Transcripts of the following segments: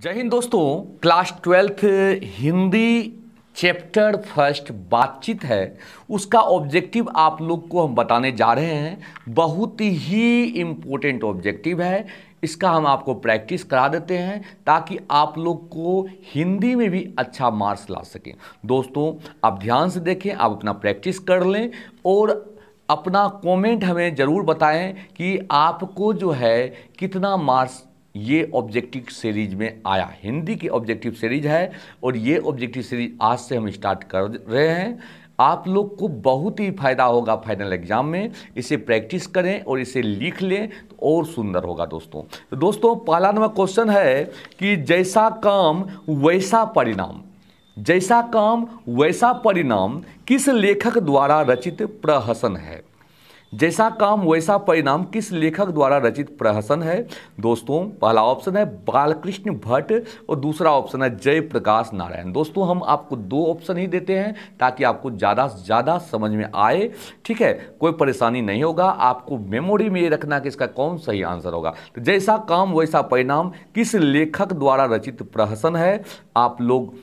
जय हिंद दोस्तों। Class 12th Hindi chapter first बातचीत है, उसका ऑब्जेक्टिव आप लोग को हम बताने जा रहे हैं। बहुत ही इम्पोर्टेंट ऑब्जेक्टिव है, इसका हम आपको प्रैक्टिस करा देते हैं ताकि आप लोग को हिंदी में भी अच्छा मार्क्स ला सकें। दोस्तों आप ध्यान से देखें, आप अपना प्रैक्टिस कर लें और अपना कमेंट हमें ज़रूर बताएं कि आपको जो है कितना मार्क्स ये ऑब्जेक्टिव सीरीज में आया। हिंदी की ऑब्जेक्टिव सीरीज है और ये ऑब्जेक्टिव सीरीज आज से हम स्टार्ट कर रहे हैं। आप लोग को बहुत ही फायदा होगा फाइनल एग्जाम में। इसे प्रैक्टिस करें और इसे लिख लें तो और सुंदर होगा। दोस्तों पहला नंबर क्वेश्चन है कि जैसा काम वैसा परिणाम, जैसा काम वैसा परिणाम किस लेखक द्वारा रचित प्रहसन है। जैसा काम वैसा परिणाम किस लेखक द्वारा रचित प्रहसन है। दोस्तों पहला ऑप्शन है बालकृष्ण भट्ट और दूसरा ऑप्शन है जयप्रकाश नारायण। दोस्तों हम आपको दो ऑप्शन ही देते हैं ताकि आपको ज़्यादा से ज़्यादा समझ में आए, ठीक है, कोई परेशानी नहीं होगा। आपको मेमोरी में ये रखना कि इसका कौन सही आंसर होगा। तो जैसा काम वैसा परिणाम किस लेखक द्वारा रचित प्रहसन है, आप लोग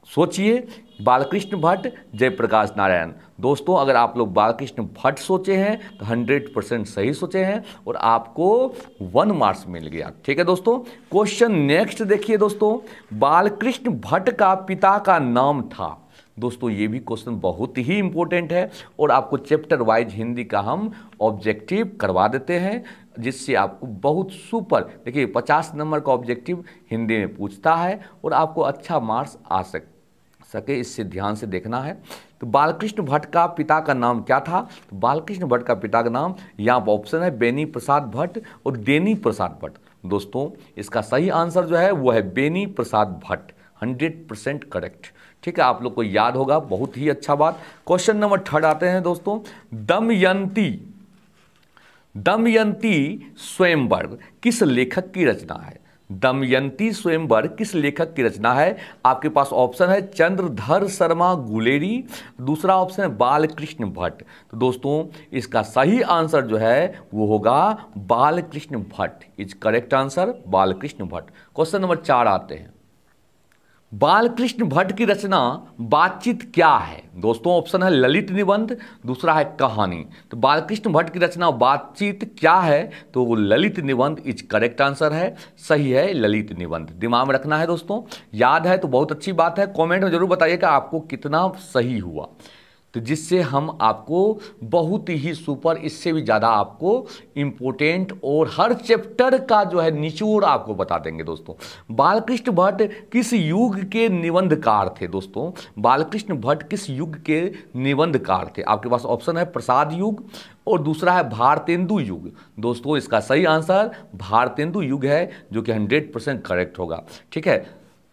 सोचिए। बालकृष्ण भट्ट, जयप्रकाश नारायण। दोस्तों अगर आप लोग बालकृष्ण भट्ट सोचे हैं तो 100% सही सोचे हैं और आपको 1 मार्क्स मिल गया, ठीक है दोस्तों। क्वेश्चन नेक्स्ट देखिए दोस्तों, बालकृष्ण भट्ट का पिता का नाम था। दोस्तों ये भी क्वेश्चन बहुत ही इंपॉर्टेंट है और आपको चैप्टर वाइज हिंदी का हम ऑब्जेक्टिव करवा देते हैं, जिससे आपको बहुत सुपर, देखिए 50 नंबर का ऑब्जेक्टिव हिंदी में पूछता है और आपको अच्छा मार्क्स आ सके, इससे ध्यान से देखना है। तो बालकृष्ण भट्ट का पिता का नाम क्या था। तो बालकृष्ण भट्ट का पिता का नाम यहाँ पर ऑप्शन है बेनी प्रसाद भट्ट और देनी प्रसाद भट्ट। दोस्तों इसका सही आंसर जो है वो है बेनी प्रसाद भट्ट, 100% करेक्ट, ठीक है। आप लोग को याद होगा, बहुत ही अच्छा बात। क्वेश्चन नंबर 3 आते हैं दोस्तों, दमयंती स्वयंवर किस लेखक की रचना है। दमयंती स्वयंवर किस लेखक की रचना है। आपके पास ऑप्शन है चंद्रधर शर्मा गुलेरी, दूसरा ऑप्शन है बालकृष्ण भट्ट। तो दोस्तों इसका सही आंसर जो है वो होगा Balkrishna Bhatt, is correct answer Balkrishna Bhatt. Question number 4 आते हैं, बालकृष्ण भट्ट की रचना बातचीत क्या है। दोस्तों ऑप्शन है ललित निबंध, दूसरा है कहानी। तो बालकृष्ण भट्ट की रचना बातचीत क्या है, तो वो ललित निबंध इज करेक्ट आंसर है, सही है ललित निबंध। दिमाग में रखना है दोस्तों, याद है तो बहुत अच्छी बात है। कमेंट में जरूर बताइएगा आपको कितना सही हुआ, तो जिससे हम आपको बहुत ही सुपर, इससे भी ज़्यादा आपको इम्पोर्टेंट और हर चैप्टर का जो है निचोड़ आपको बता देंगे। दोस्तों बालकृष्ण भट्ट किस युग के निबंधकार थे। दोस्तों बालकृष्ण भट्ट किस युग के निबंधकार थे। आपके पास ऑप्शन है प्रसाद युग और दूसरा है भारतेंदु युग। दोस्तों इसका सही आंसर भारतेंदु युग है, जो कि 100% करेक्ट होगा, ठीक है।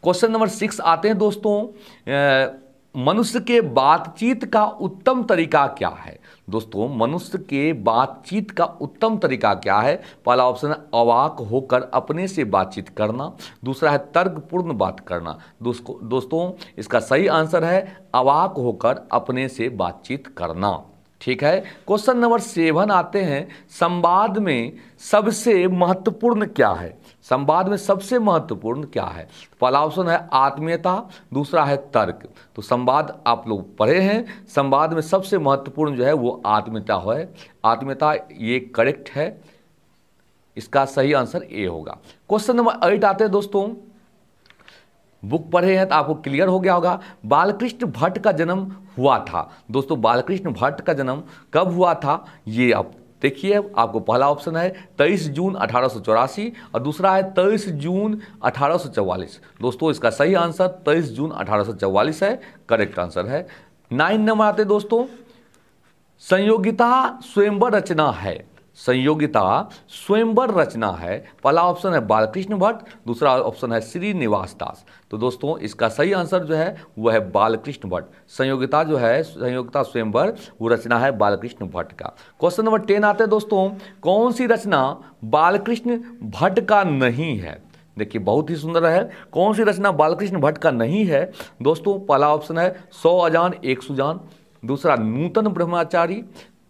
क्वेश्चन नंबर 6 आते हैं दोस्तों, मनुष्य के बातचीत का उत्तम तरीका क्या है। दोस्तों मनुष्य के बातचीत का उत्तम तरीका क्या है। पहला ऑप्शन है अवाक होकर अपने से बातचीत करना, दूसरा है तर्कपूर्ण बात करना। दोस्तों इसका सही आंसर है अवाक होकर अपने से बातचीत करना, ठीक है। क्वेश्चन नंबर 7 आते हैं, संवाद में सबसे महत्वपूर्ण क्या है। संवाद में सबसे महत्वपूर्ण क्या है। पहला ऑप्शन है आत्मीयता, दूसरा है तर्क। तो संवाद आप लोग पढ़े हैं, संवाद में सबसे महत्वपूर्ण जो है वो आत्मीयता है, आत्मीयता ये करेक्ट है, इसका सही आंसर ए होगा। क्वेश्चन नंबर 8 आते हैं दोस्तों, बुक पढ़े हैं तो आपको क्लियर हो गया होगा। बालकृष्ण भट्ट का जन्म हुआ था। दोस्तों बालकृष्ण भट्ट का जन्म कब हुआ था, ये आप देखिए। आपको पहला ऑप्शन है 23 जून 1884 और दूसरा है 23 जून 1844। दोस्तों इसका सही आंसर 23 जून 1844 है, करेक्ट आंसर है। 9 नंबर आते दोस्तों, संयोगिता स्वयंवर रचना है। संयोगिता स्वयंवर रचना है। पहला ऑप्शन है बालकृष्ण भट्ट, दूसरा ऑप्शन है श्रीनिवास दास। तो दोस्तों इसका सही आंसर जो है वह है बालकृष्ण भट्ट। संयोगिता जो है, संयोगिता स्वयंवर, वो रचना है बालकृष्ण भट्ट का। क्वेश्चन नंबर 10 आते हैं दोस्तों, कौन सी रचना बालकृष्ण भट्ट का नहीं है। देखिए बहुत ही सुंदर है, कौन सी रचना बालकृष्ण भट्ट का नहीं है। दोस्तों पहला ऑप्शन है 100 अजान एक सुजान, दूसरा नूतन ब्रह्मचारी,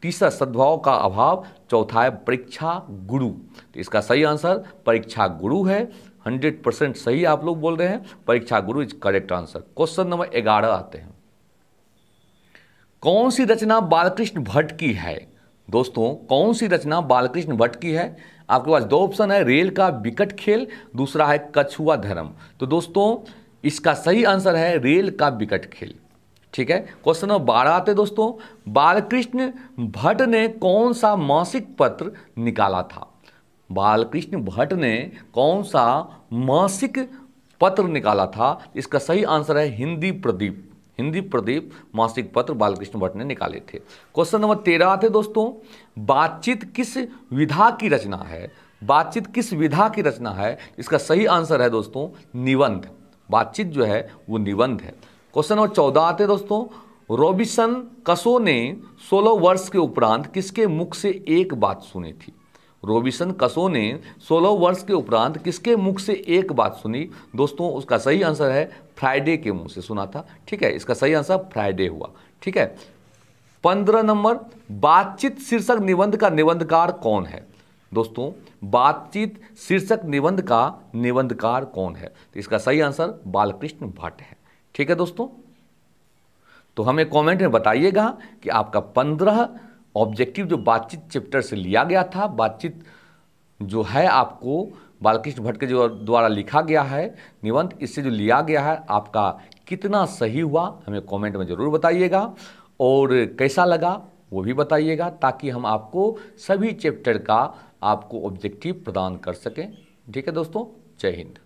तीसरा सद्भाव का अभाव, चौथा है परीक्षा गुरु। तो इसका सही आंसर परीक्षा गुरु है, 100% सही आप लोग बोल रहे हैं। परीक्षा गुरु is correct answer. Question number 11 आते हैं। कौन सी रचना बालकृष्ण भट्ट की है? दोस्तों कौन सी रचना बालकृष्ण भट्ट की है? आपके पास दो ऑप्शन है, रेल का विकट खेल, दूसरा है कछुआ धर्म। तो दोस्तों इसका सही आंसर है रेल का विकट खेल। ठीक है, क्वेश्चन नंबर 12 आते दोस्तों। बालकृष्ण भट्ट ने कौन सा मासिक पत्र निकाला था? बालकृष्ण भट्ट ने कौन सा मासिक पत्र निकाला था? इसका सही आंसर है हिंदी प्रदीप। हिंदी प्रदीप मासिक पत्र बालकृष्ण भट्ट ने निकाले थे। क्वेश्चन नंबर 13 आते दोस्तों। बातचीत किस विधा की रचना है? बातचीत किस विधा की रचना है? इसका सही आंसर है दोस्तों निबंध। बातचीत जो है वो निबंध है। क्वेश्चन नंबर 14 आते दोस्तों। रॉबिन्सन कसो ने 16 वर्ष के उपरांत किसके मुख से एक बात सुनी थी? रॉबिन्सन कसो ने 16 वर्ष के उपरांत किसके मुख से एक बात सुनी? दोस्तों उसका सही आंसर है फ्राइडे के मुंह से सुना था। ठीक है, इसका सही आंसर फ्राइडे हुआ। ठीक है, 15 नंबर। बातचीत शीर्षक निबंध का निबंधकार कौन है? दोस्तों बातचीत शीर्षक निबंध का निबंधकार कौन है? तो इसका सही आंसर बालकृष्ण भट्ट है। ठीक है दोस्तों, तो हमें कमेंट में बताइएगा कि आपका 15 ऑब्जेक्टिव जो बातचीत चैप्टर से लिया गया था, बातचीत जो है आपको बालकृष्ण भट्ट के जो द्वारा लिखा गया है निबंध, इससे जो लिया गया है आपका कितना सही हुआ हमें कमेंट में ज़रूर बताइएगा, और कैसा लगा वो भी बताइएगा, ताकि हम आपको सभी चैप्टर का आपको ऑब्जेक्टिव प्रदान कर सकें। ठीक है दोस्तों, जय हिंद।